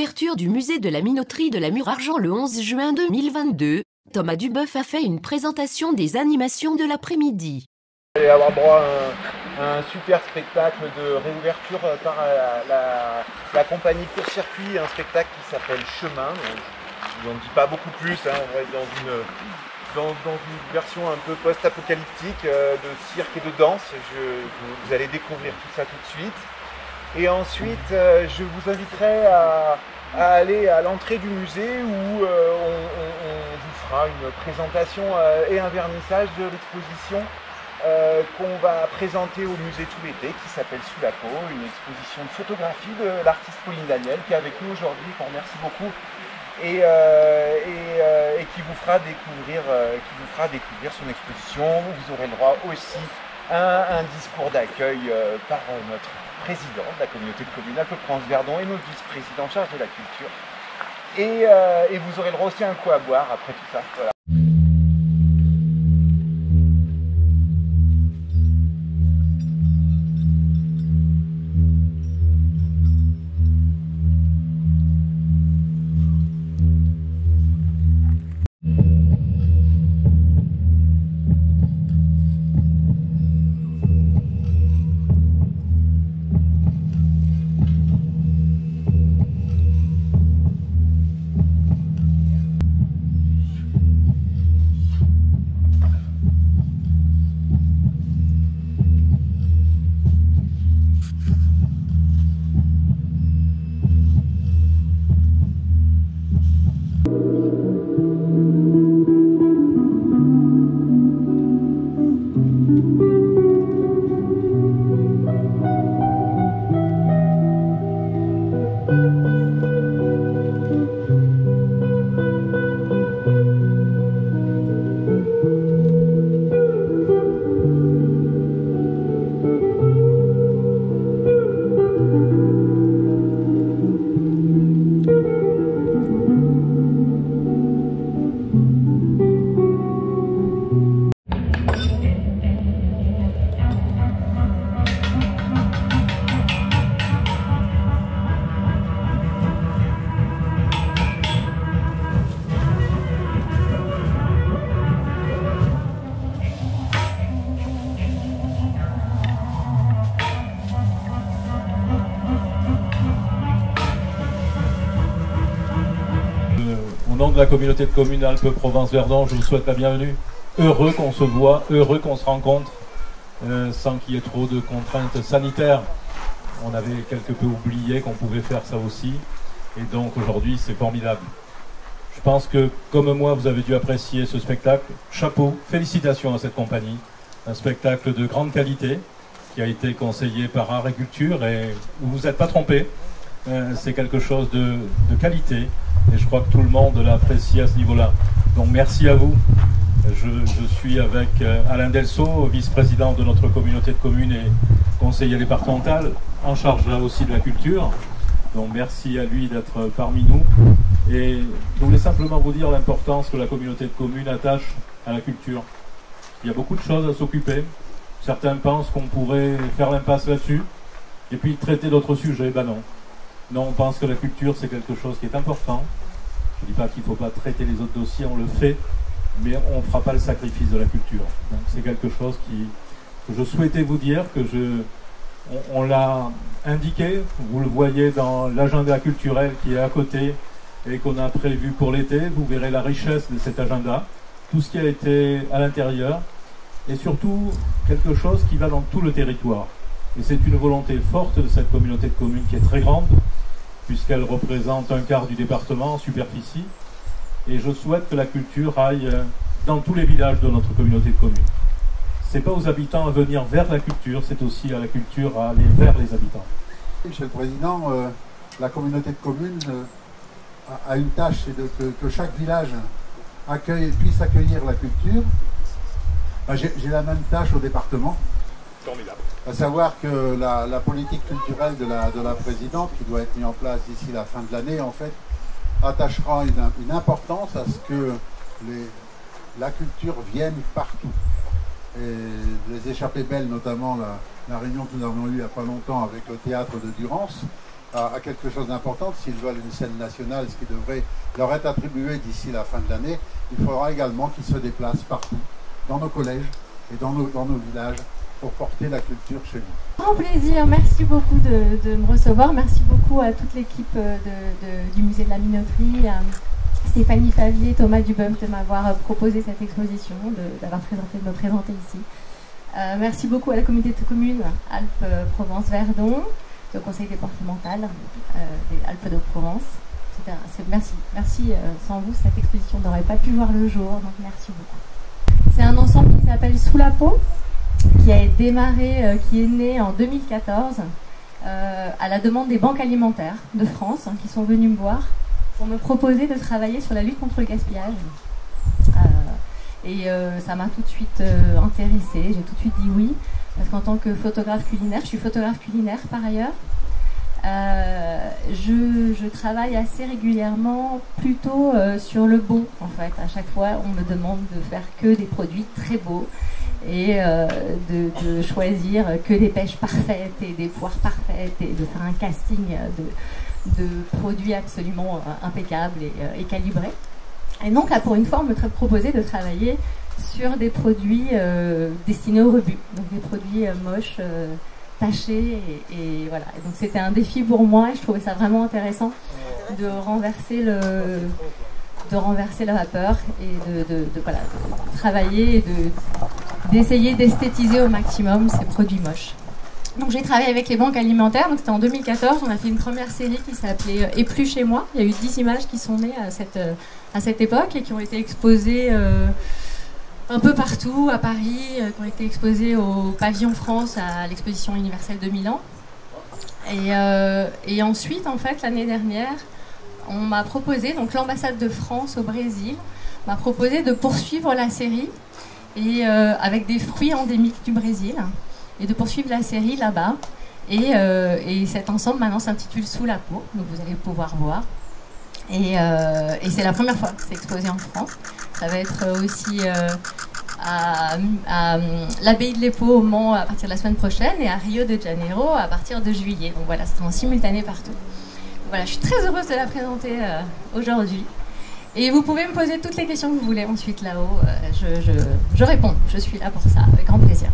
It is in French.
l'ouverture du musée de la minoterie de la Mure-Argent le 11 juin 2022, Thomas Duboeuf a fait une présentation des animations de l'après-midi. Vous allez avoir droit à un super spectacle de réouverture par la compagnie Court-Circuit, un spectacle qui s'appelle Chemin. Je n'en dis pas beaucoup plus, hein. On va être dans une version un peu post-apocalyptique de cirque et de danse. Vous allez découvrir tout ça tout de suite. Et ensuite, je vous inviterai à aller à l'entrée du musée où on vous fera une présentation et un vernissage de l'exposition qu'on va présenter au musée tout l'été, qui s'appelle Sous la peau, une exposition de photographie de l'artiste Pauline Daniel, qui est avec nous aujourd'hui, qu'on remercie beaucoup, et qui vous fera découvrir son exposition. Vous aurez le droit aussi à un discours d'accueil par notre président de la communauté de communes Alpes-Provence-Verdon et notre vice-président en charge de la culture. Et vous aurez le droit aussi à un coup à boire après tout ça. Voilà. Au nom de la communauté de communes Alpes-Provence-Verdon, je vous souhaite la bienvenue. Heureux qu'on se voit, heureux qu'on se rencontre, sans qu'il y ait trop de contraintes sanitaires. On avait quelque peu oublié qu'on pouvait faire ça aussi, et donc aujourd'hui c'est formidable. Je pense que, comme moi, vous avez dû apprécier ce spectacle. Chapeau, félicitations à cette compagnie. Un spectacle de grande qualité, qui a été conseillé par Art et Culture, et vous vous êtes pas trompé. C'est quelque chose de qualité, et je crois que tout le monde l'a apprécié à ce niveau-là. Donc merci à vous. Je suis avec Alain Delceau, vice-président de notre communauté de communes et conseiller départemental, en charge là aussi de la culture. Donc merci à lui d'être parmi nous. Et je voulais simplement vous dire l'importance que la communauté de communes attache à la culture. Il y a beaucoup de choses à s'occuper. Certains pensent qu'on pourrait faire l'impasse là-dessus, et puis traiter d'autres sujets. Ben non. Non, on pense que la culture, c'est quelque chose qui est important. Je ne dis pas qu'il ne faut pas traiter les autres dossiers, on le fait, mais on ne fera pas le sacrifice de la culture. Donc c'est quelque chose que je souhaitais vous dire, on l'a indiqué, vous le voyez dans l'agenda culturel qui est à côté et qu'on a prévu pour l'été. Vous verrez la richesse de cet agenda, tout ce qui a été à l'intérieur, et surtout quelque chose qui va dans tout le territoire. Et c'est une volonté forte de cette communauté de communes qui est très grande, puisqu'elle représente un quart du département en superficie. Et je souhaite que la culture aille dans tous les villages de notre communauté de communes. Ce n'est pas aux habitants à venir vers la culture, c'est aussi à la culture à aller vers les habitants. Monsieur le Président, la communauté de communes a une tâche, c'est que chaque village puisse accueillir la culture. J'ai la même tâche au département. Formidable. À savoir que la politique culturelle de la présidente, qui doit être mise en place d'ici la fin de l'année, en fait, attachera une importance à ce que la culture vienne partout. Et les échappées belles, notamment la réunion que nous avons eue il n'y a pas longtemps avec le théâtre de Durance, à quelque chose d'important. S'ils veulent une scène nationale, ce qui devrait leur être attribué d'ici la fin de l'année, il faudra également qu'ils se déplacent partout, dans nos collèges et dans nos villages, pour porter la culture chez nous. Grand plaisir, merci beaucoup de me recevoir, merci beaucoup à toute l'équipe du musée de la Minoterie, à Stéphanie Favier, Thomas Duboeuf de m'avoir proposé cette exposition, de me présenter ici. Merci beaucoup à la communauté de communes Alpes-Provence-Verdon, le conseil départemental des Alpes-de-Provence. Merci, sans vous cette exposition n'aurait pas pu voir le jour, donc merci beaucoup. C'est un ensemble qui s'appelle Sous la peau, qui a démarré, qui est né en 2014 à la demande des banques alimentaires de France, qui sont venus me voir pour me proposer de travailler sur la lutte contre le gaspillage. Ça m'a tout de suite intéressée, j'ai tout de suite dit oui, parce qu'en tant que photographe culinaire, je suis photographe culinaire par ailleurs, je travaille assez régulièrement plutôt sur le beau en fait. À chaque fois, on me demande de faire que des produits très beaux et de choisir que des pêches parfaites et des poires parfaites et de faire un casting de produits absolument impeccables et calibrés. Et donc là, pour une fois, on me proposait de travailler sur des produits destinés au rebut, donc des produits moches, tachés, et voilà. Et donc c'était un défi pour moi, et je trouvais ça vraiment intéressant de renverser la vapeur et de travailler et d'essayer d'esthétiser au maximum ces produits moches. Donc j'ai travaillé avec les banques alimentaires, donc c'était en 2014, on a fait une première série qui s'appelait « Et plus chez moi ». Il y a eu 10 images qui sont nées à cette époque et qui ont été exposées un peu partout, à Paris, qui ont été exposées au Pavillon France à l'exposition universelle de Milan. Et ensuite, en fait, l'année dernière, on m'a proposé, donc l'ambassade de France au Brésil m'a proposé de poursuivre la série et avec des fruits endémiques du Brésil, et de poursuivre la série là-bas. Et cet ensemble maintenant s'intitule Sous la peau, donc vous allez pouvoir voir. Et c'est la première fois que c'est exposé en France. Ça va être aussi à l'abbaye de l'Epau au Mans à partir de la semaine prochaine et à Rio de Janeiro à partir de juillet. Donc voilà, c'est en simultané partout. Donc voilà, je suis très heureuse de la présenter aujourd'hui. Et vous pouvez me poser toutes les questions que vous voulez ensuite là-haut. Je réponds, je suis là pour ça, avec grand plaisir.